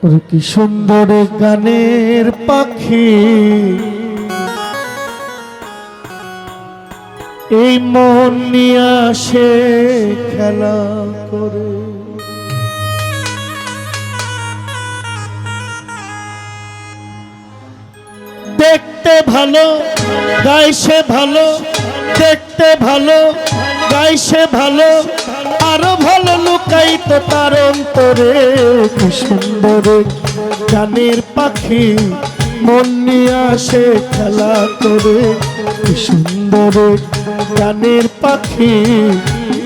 ওরে কি সুন্দর গানের পাখি, এই মন নিয়ে আসে খেলা করে। দেখতে ভালো গাইছে ভালো, দেখতে ভালো গাইছে ভালো, আরো ভালো লুকাই তো তার অন্তরে। কি সুন্দর গানের পাখি, মন নিয়ে আসে খেলা করে। কি সুন্দর গানের পাখি,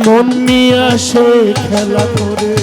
মন নিয়ে আসে খেলা করে।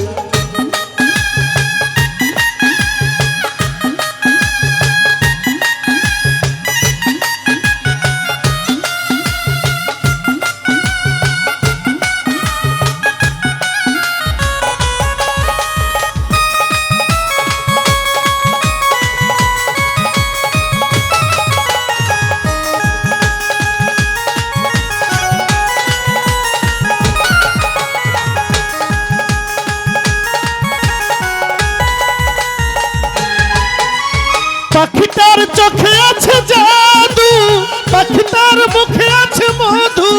পাখিটার চোখে আছে জাদু, পাখিটার মুখে আছে মধু।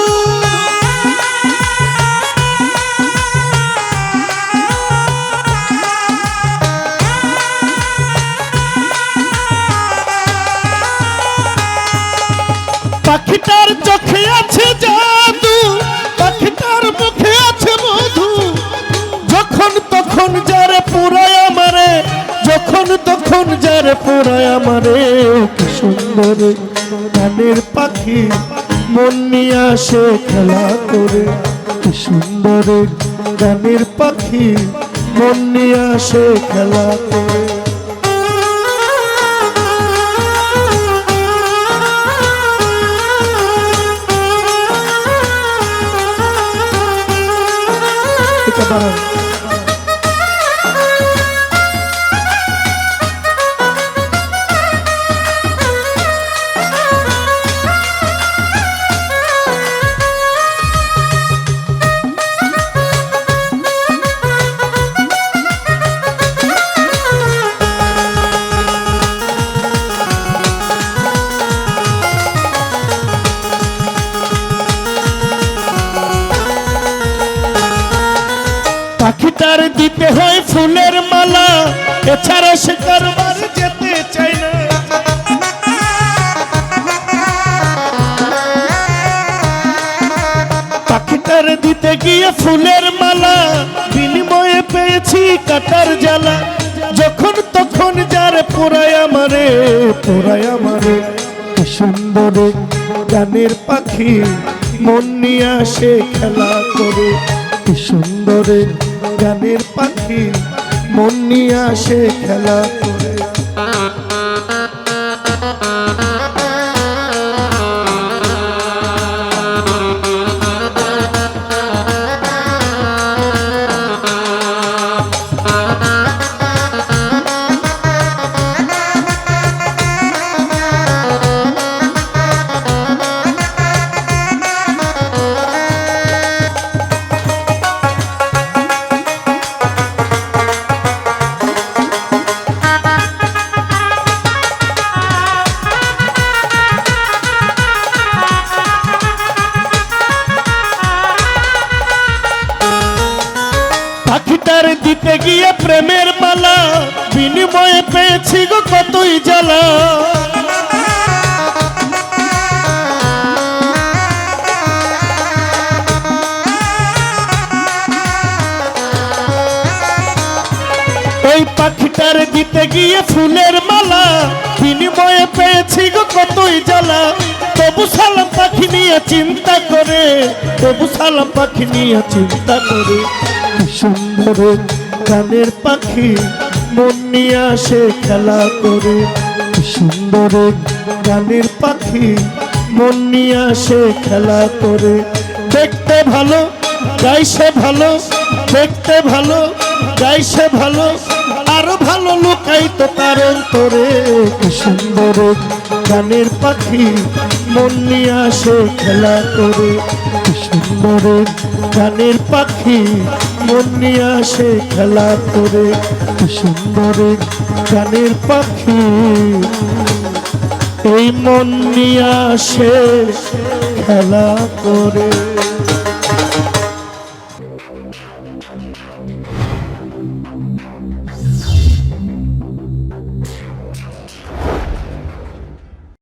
পাখিটার চোখে আছে জাদু, পাখিটার মুখে আছে মধু। যখন তখন যারে পুরায় আমারে, যখন তখন যারে পুরায় আমারে। কি সুন্দর গানের পাখি, মন নিয়ে আসে খেলা করে। কি সুন্দর গানের পাখি, মন নিয়ে আসে খেলা করে। পাখিটার দিতে হয় ফুলের মালা, এছাড়া সে কারবার যেতে চায় না। পাখিটার দিতে গিয়ে ফুলের মালা, বিনিময়ে পেয়েছি কাটার জ্বালা। যখন তখন যার পোড়ায় আমারে, পোড়ায় আমারে। কি সুন্দর গানের পাখি, মন নিয়ে আসে খেলা করে। কি সুন্দর গানের পাখি, মন নিয়ে আসে খেলা করে। পাখিটার দিতে গিয়ে প্রেমের মালা, বিনিময়ে পেয়েছি গো কতই জ্বালা। ওই পাখিটার দিতে গিয়ে ফুলের মালা, বিনিময়ে পেয়েছি গো কতই জ্বালা। তবু সালাম পাখি নিয়ে চিন্তা করে, তবু সালাম পাখি নিয়ে চিন্তা করে। কি সুন্দর গানের পাখি, মন নিয়ে আসে খেলা করে। কি সুন্দর গানের পাখি, মন নিয়ে আসে খেলা করে। দেখতে ভালো গাইছে ভালো, দেখতে ভালো গাইছে ভালো, আরো ভালো লুকাই তো তার অন্তরে। কি সুন্দর গানের পাখি, মন নিয়ে আসে খেলা করে। কি সুন্দর গানের পাখি, মন নিয়ে আসে খেলা করে। কি সুন্দর এক গানের পাখি এই মন নিয়ে আসে খেলা করে।